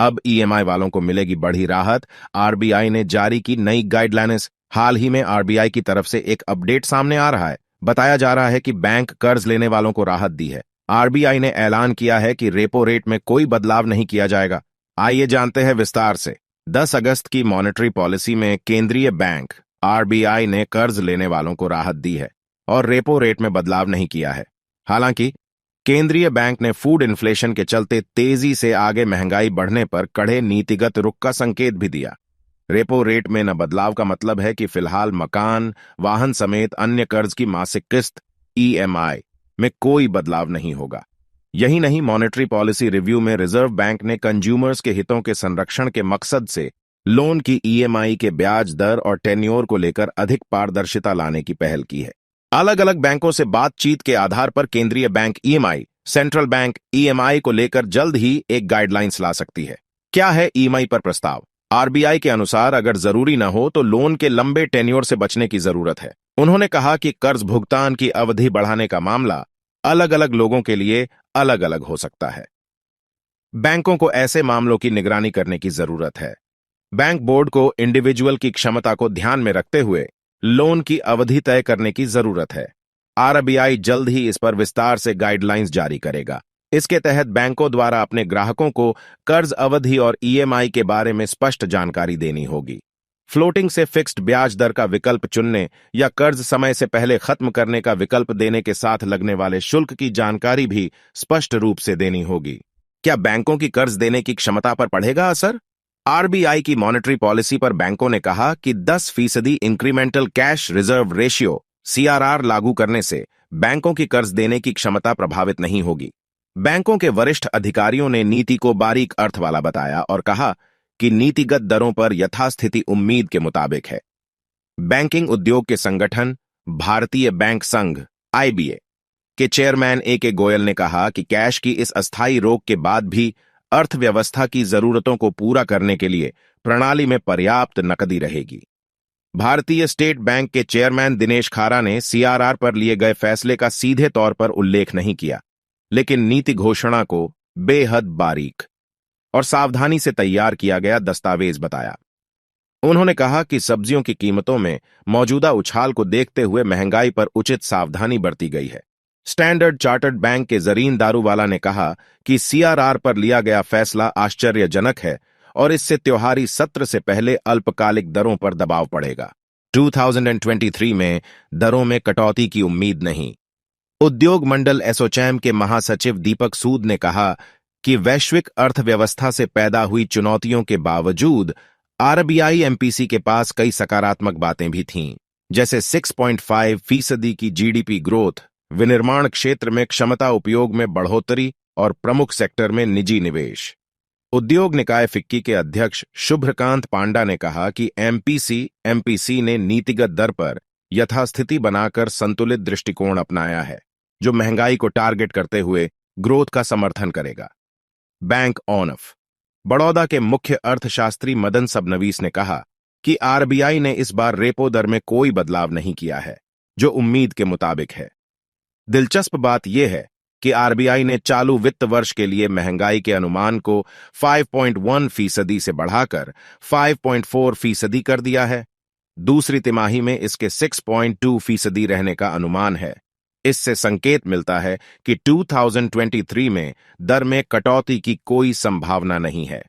अब ईएमआई वालों को मिलेगी बड़ी राहत। आरबीआई ने जारी की नई गाइडलाइंस। हाल ही में आरबीआई की तरफ से एक अपडेट सामने आ रहा है। बताया जा रहा है कि बैंक कर्ज लेने वालों को राहत दी है। आरबीआई ने ऐलान किया है कि रेपो रेट में कोई बदलाव नहीं किया जाएगा। आइए जानते हैं विस्तार से। 10 अगस्त की मॉनेटरी पॉलिसी में केंद्रीय बैंक आरबीआई ने कर्ज लेने वालों को राहत दी है और रेपो रेट में बदलाव नहीं किया है। हालांकि केंद्रीय बैंक ने फूड इन्फ्लेशन के चलते तेजी से आगे महंगाई बढ़ने पर कड़े नीतिगत रुख का संकेत भी दिया। रेपो रेट में न बदलाव का मतलब है कि फिलहाल मकान, वाहन समेत अन्य कर्ज की मासिक किस्त ईएमआई में कोई बदलाव नहीं होगा। यही नहीं, मॉनेटरी पॉलिसी रिव्यू में रिजर्व बैंक ने कंज्यूमर्स के हितों के संरक्षण के मकसद से लोन की ईएमआई के ब्याज दर और टेन्योर को लेकर अधिक पारदर्शिता लाने की पहल की है। अलग अलग बैंकों से बातचीत के आधार पर केंद्रीय bank EMI, central bank EMI को लेकर जल्द ही एक गाइडलाइंस ला सकती है। क्या है ईएमआई पर प्रस्ताव? आरबीआई के अनुसार अगर जरूरी न हो तो लोन के लंबे टेन्योर से बचने की जरूरत है। उन्होंने कहा कि कर्ज भुगतान की अवधि बढ़ाने का मामला अलग अलग लोगों के लिए अलग अलग हो सकता है। बैंकों को ऐसे मामलों की निगरानी करने की जरूरत है। बैंक बोर्ड को इंडिविजुअल की क्षमता को ध्यान में रखते हुए लोन की अवधि तय करने की जरूरत है। आरबीआई जल्द ही इस पर विस्तार से गाइडलाइंस जारी करेगा। इसके तहत बैंकों द्वारा अपने ग्राहकों को कर्ज अवधि और ईएमआई के बारे में स्पष्ट जानकारी देनी होगी। फ्लोटिंग से फिक्स्ड ब्याज दर का विकल्प चुनने या कर्ज समय से पहले खत्म करने का विकल्प देने के साथ लगने वाले शुल्क की जानकारी भी स्पष्ट रूप से देनी होगी। क्या बैंकों की कर्ज देने की क्षमता पर पड़ेगा असर? आरबीआई की मॉनेटरी पॉलिसी पर बैंकों ने कहा कि 10% incremental cash reserve ratio CRR लागू करने से बैंकों की कर्ज देने की क्षमता प्रभावित नहीं होगी। बैंकों के वरिष्ठ अधिकारियों ने नीति को बारीक अर्थ वाला बताया और कहा कि नीतिगत दरों पर यथास्थिति उम्मीद के मुताबिक है। बैंकिंग उद्योग के संगठन भारतीय बैंक संघ आईबीए के चेयरमैन ए.के. गोयल ने कहा कि कैश की इस अस्थायी रोक के बाद भी अर्थव्यवस्था की जरूरतों को पूरा करने के लिए प्रणाली में पर्याप्त नकदी रहेगी। भारतीय स्टेट बैंक के चेयरमैन दिनेश खारा ने सीआरआर पर लिए गए फैसले का सीधे तौर पर उल्लेख नहीं किया, लेकिन नीति घोषणा को बेहद बारीक और सावधानी से तैयार किया गया दस्तावेज बताया। उन्होंने कहा कि सब्जियों की कीमतों में मौजूदा उछाल को देखते हुए महंगाई पर उचित सावधानी बरती गई है। स्टैंडर्ड चार्टर्ड बैंक के जरीन दारूवाला ने कहा कि सीआरआर पर लिया गया फैसला आश्चर्यजनक है और इससे त्योहारी सत्र से पहले अल्पकालिक दरों पर दबाव पड़ेगा। 2023 में दरों में कटौती की उम्मीद नहीं। उद्योग मंडल एसोचैम के महासचिव दीपक सूद ने कहा कि वैश्विक अर्थव्यवस्था से पैदा हुई चुनौतियों के बावजूद आरबीआई एमपीसी के पास कई सकारात्मक बातें भी थीं, जैसे 6.5% की जीडीपी ग्रोथ, विनिर्माण क्षेत्र में क्षमता उपयोग में बढ़ोतरी और प्रमुख सेक्टर में निजी निवेश। उद्योग निकाय फिक्की के अध्यक्ष शुभ्रकांत पांडा ने कहा कि एमपीसी ने नीतिगत दर पर यथास्थिति बनाकर संतुलित दृष्टिकोण अपनाया है, जो महंगाई को टारगेट करते हुए ग्रोथ का समर्थन करेगा। बैंक ऑफ बड़ौदा के मुख्य अर्थशास्त्री मदन सबनवीस ने कहा कि आरबीआई ने इस बार रेपो दर में कोई बदलाव नहीं किया है, जो उम्मीद के मुताबिक है। दिलचस्प बात यह है कि आरबीआई ने चालू वित्त वर्ष के लिए महंगाई के अनुमान को 5.1% से बढ़ाकर 5.4% कर दिया है। दूसरी तिमाही में इसके 6.2% रहने का अनुमान है। इससे संकेत मिलता है कि 2023 में दर में कटौती की कोई संभावना नहीं है।